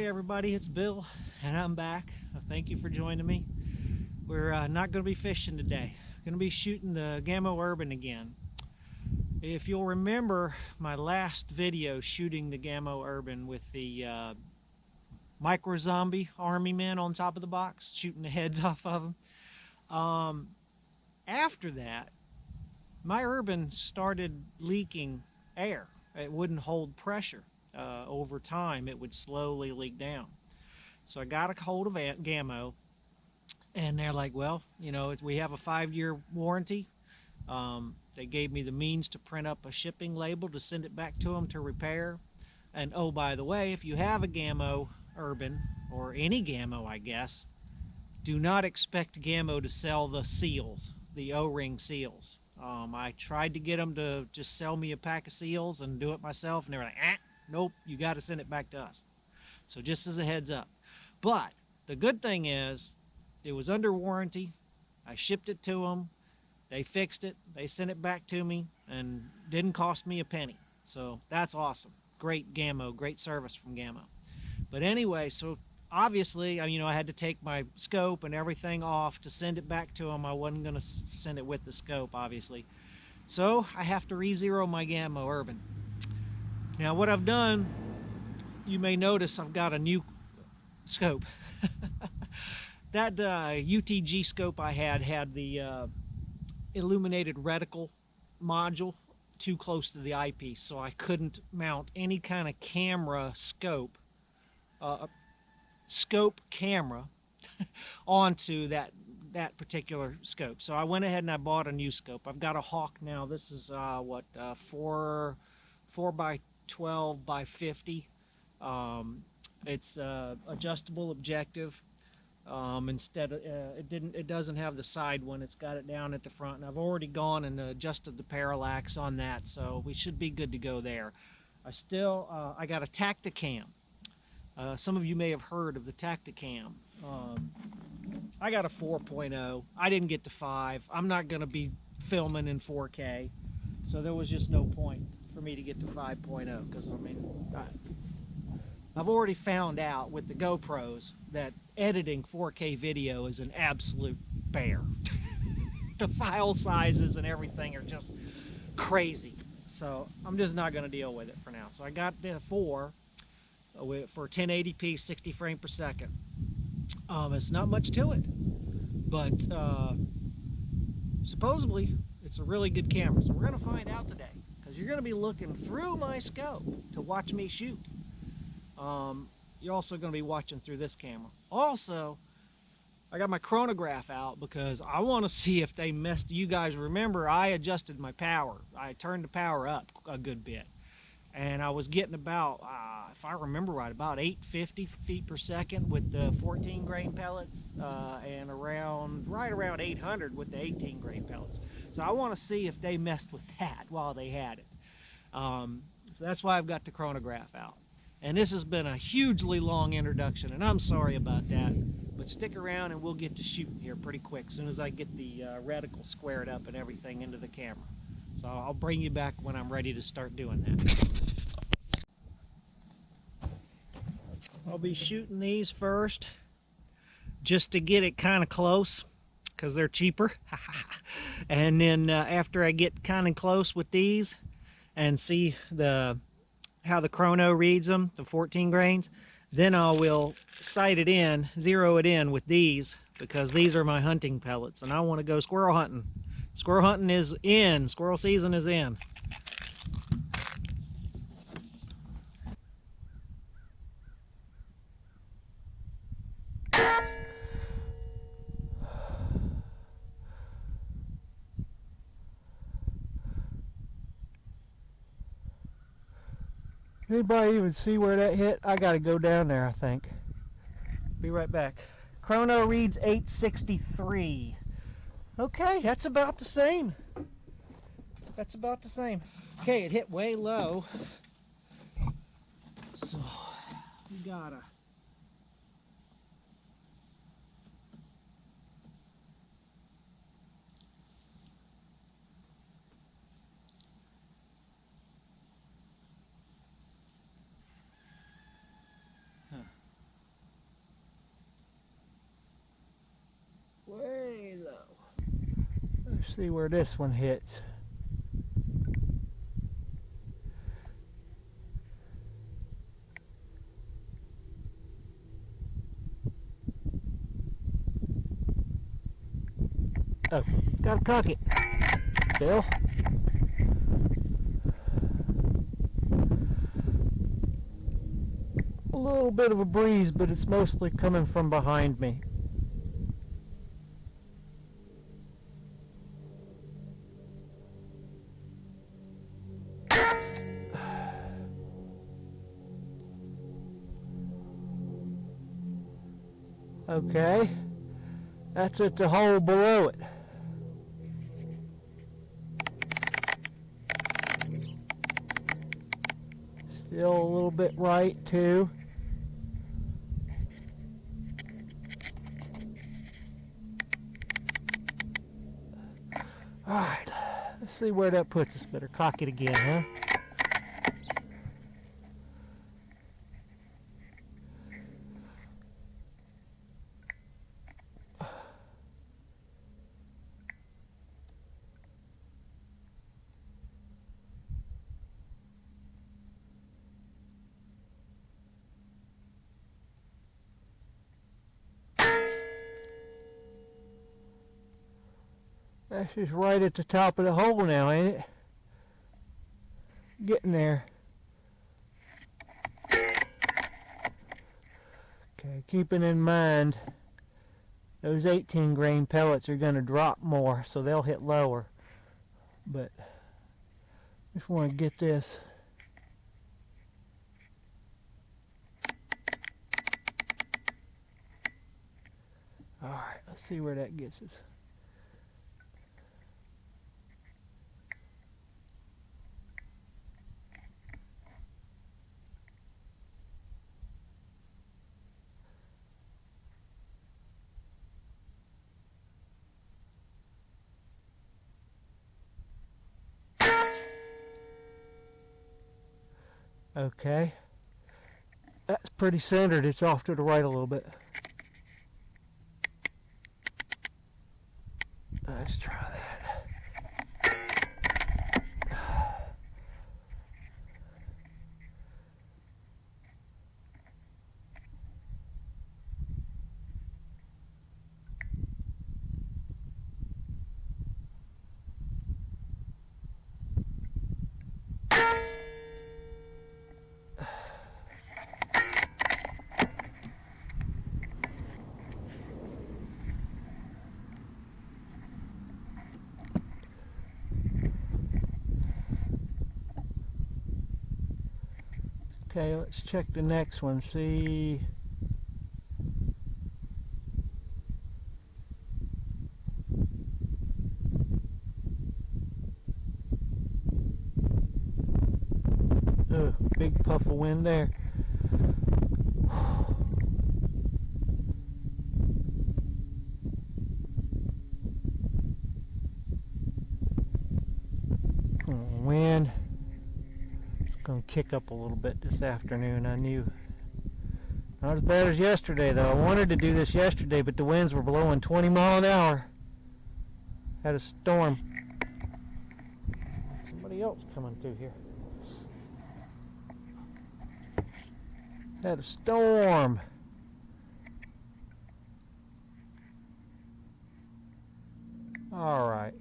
everybody, it's Bill and I'm back. Thank you for joining me. We're not going to be fishing today. Going to be shooting the Gamo Urban again. If you'll remember my last video shooting the Gamo Urban with the micro zombie army men on top of the box, shooting the heads off of them. After that, my Urban started leaking air. It wouldn't hold pressure. Over time, it would slowly leak down. So I got a hold of Gamo, and they're like, well, you know, we have a 5-year warranty. They gave me the means to print up a shipping label to send it back to them to repair. And oh, by the way, if you have a Gamo Urban, or any Gamo, I guess, do not expect Gamo to sell the seals, the O-ring seals. I tried to get them to just sell me a pack of seals and do it myself, and they were like, nope, you got to send it back to us. So just as a heads up. But the good thing is, it was under warranty. I shipped it to them. They fixed it. They sent it back to me, and didn't cost me a penny. So that's awesome. Great Gamo, great service from Gamo. But anyway, so obviously, you know, I had to take my scope and everything off to send it back to them. I wasn't going to send it with the scope, obviously. So I have to re-zero my Gamo Urban. Now what I've done, you may notice I've got a new scope. That UTG scope I had the illuminated reticle module too close to the eyepiece, so I couldn't mount any kind of camera scope camera onto that particular scope. So I went ahead and I bought a new scope. I've got a Hawk now. This is 4 by 12 by 50. It's adjustable objective. It doesn't have the side one. It's got it down at the front, and I've already gone and adjusted the parallax on that, so we should be good to go there. I got a Tactacam. Some of you may have heard of the Tactacam. I got a 4.0. I didn't get to 5. I'm not going to be filming in 4K, so there was just no point for me to get to 5.0, because I mean, I've already found out with the GoPros that editing 4K video is an absolute bear. The file sizes and everything are just crazy. So I'm just not going to deal with it for now. So I got the 4 for 1080p, 60 frames per second. It's not much to it, but supposedly it's a really good camera. So we're going to find out today, because you're going to be looking through my scope to watch me shoot. You're also going to be watching through this camera. Also, I got my chronograph out because I want to see if they messed. You guys remember I adjusted my power. I turned the power up a good bit, and I was getting about, if I remember right, about 850 feet per second with the 14 grain pellets, and right around 800 with the 18 grain pellets. So I want to see if they messed with that while they had it. So that's why I've got the chronograph out. And this has been a hugely long introduction, and I'm sorry about that. But stick around and we'll get to shooting here pretty quick as soon as I get the reticle squared up and everything into the camera. So I'll bring you back when I'm ready to start doing that. I'll be shooting these first just to get it kind of close, because they're cheaper. And then after I get kind of close with these and see how the chrono reads them, the 14 grains, then I will zero it in with these, because these are my hunting pellets and I want to go squirrel hunting. Squirrel hunting is in, squirrel season is in. Anybody even see where that hit? I gotta go down there, I think. Be right back. Chrono reads 863. Okay, that's about the same. That's about the same. Okay, it hit way low. So, we gotta... Let's see where this one hits. Oh, gotta cock it, Bill. A little bit of a breeze, but it's mostly coming from behind me. Okay, that's at the hole below it. Still a little bit right too. Alright, let's see where that puts us. Better cock it again, huh? That's just right at the top of the hole now, ain't it? Getting there. Okay, keeping in mind those 18 grain pellets are going to drop more, so they'll hit lower. But just want to get this. Alright, let's see where that gets us. Okay, that's pretty centered. It's off to the right a little bit. Let's try that. Okay, let's check the next one, see. Oh, big puff of wind there. Wind. Gonna kick up a little bit this afternoon. I knew not as bad as yesterday though. I wanted to do this yesterday, but the winds were blowing 20 mile an hour. Had a storm. Somebody else coming through here. Had a storm. All right.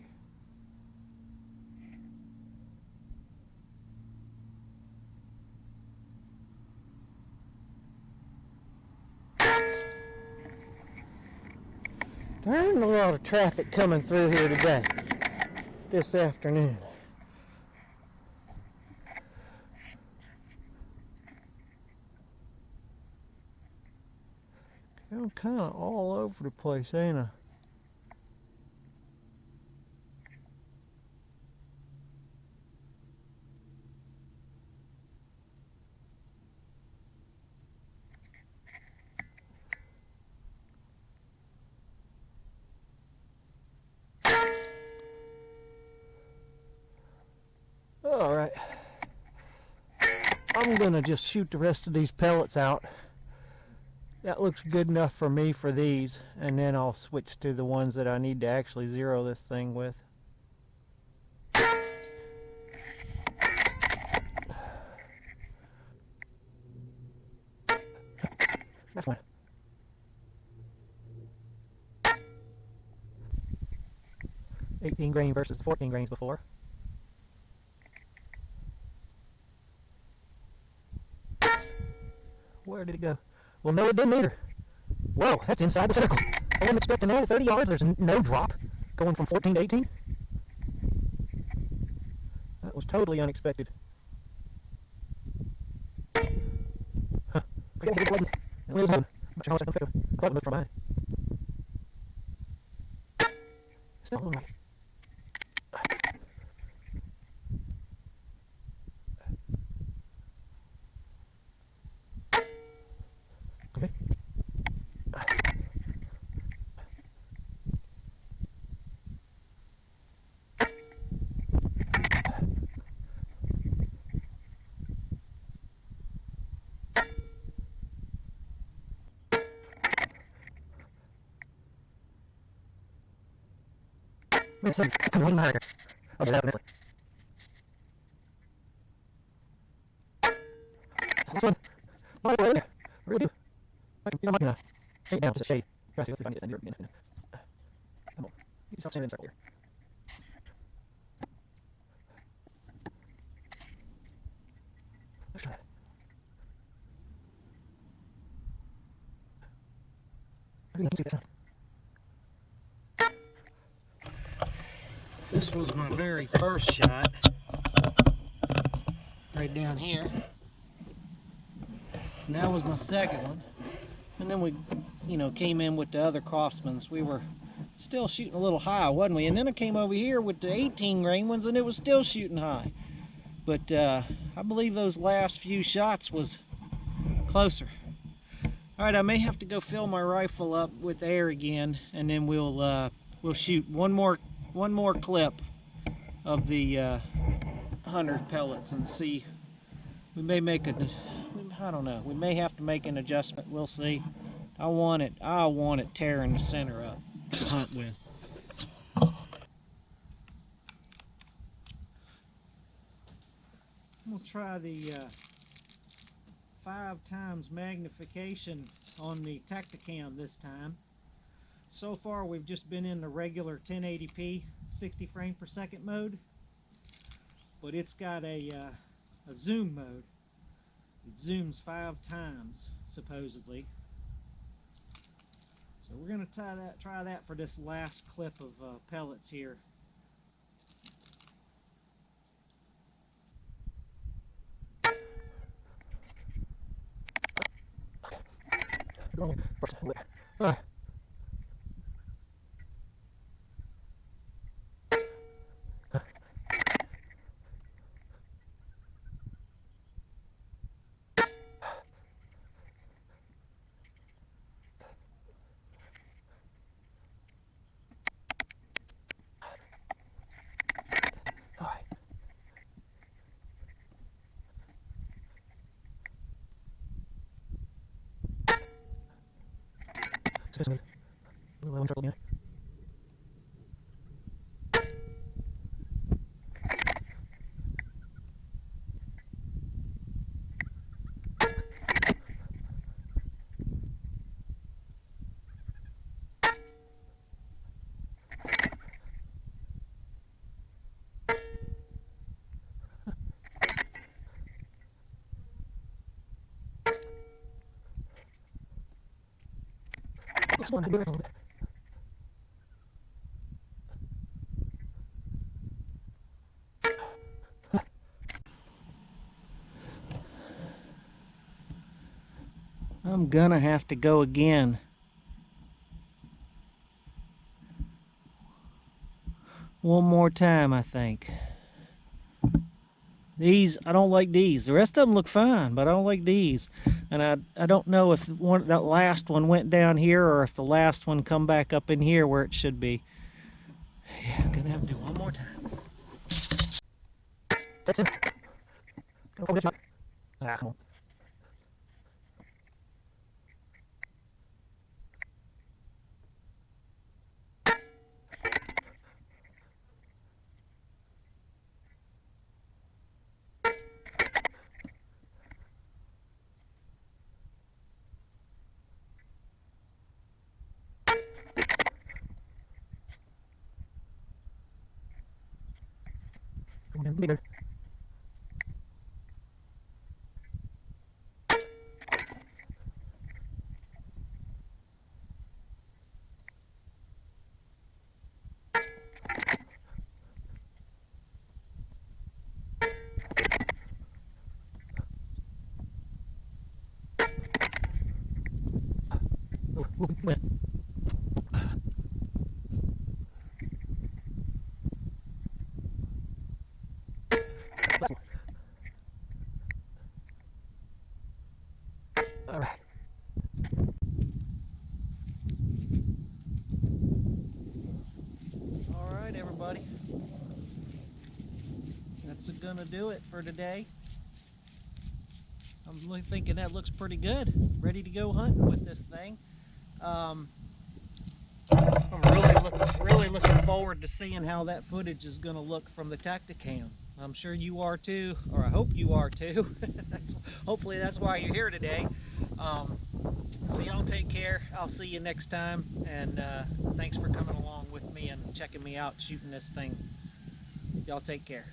There ain't a lot of traffic coming through here today, this afternoon. I'm kind of all over the place, ain't I? All right, I'm gonna just shoot the rest of these pellets out. That looks good enough for me for these, and then I'll switch to the ones that I need to actually zero this thing with. That's one. $18 grain versus 14 grains before. Where did it go? Well, no, it didn't either. Whoa, that's inside the circle. I wasn't expecting that. 30 yards, there's no drop going from 14 to 18. That was totally unexpected. Huh. Forget to hit the button. It was moving. I'm not sure how much I can figure. I thought it moved from mine. Still all right. Okay. Wait a second. Come on, America. I'll do that one. This one. Right away there. I really do. I'm not gonna take it down just a shade. Try to see if I can get this in here again. Come on. Get yourself standing in a circle here. Let's try that. I think I can see this now. This was my very first shot. Right down here. And that was my second one. And then we, came in with the other Crossmans. We were still shooting a little high, wasn't we? And then I came over here with the 18 grain ones and it was still shooting high. But I believe those last few shots was closer. All right, I may have to go fill my rifle up with air again, and then we'll shoot one more clip of the 100 pellets and see. We may make I don't know. We may have to make an adjustment. We'll see. I want it tearing the center up to hunt with. We'll try the 5x magnification on the Tactacam this time. So far we've just been in the regular 1080p 60 frame per second mode, but it's got a zoom mode. It zooms 5 times supposedly. So we're going to try that for this last clip of pellets here. All right. So smooth. A little low and triple again. Last one, I do it a little bit. I'm gonna have to go again. One more time, I think. These, I don't like these. The rest of them look fine, but I don't like these. And I don't know if that last one went down here or if the last one come back up in here where it should be. Yeah, I'm gonna have to do one more time. That's it. Come on. Bigger. All right. All right, everybody. That's gonna do it for today. I'm really thinking that looks pretty good. Ready to go hunting with this thing. I'm really looking forward to seeing how that footage is going to look from the Tactacam. I'm sure you are too, or I hope you are too. Hopefully that's why you're here today. So y'all take care. I'll see you next time, and thanks for coming along with me and checking me out shooting this thing. Y'all take care.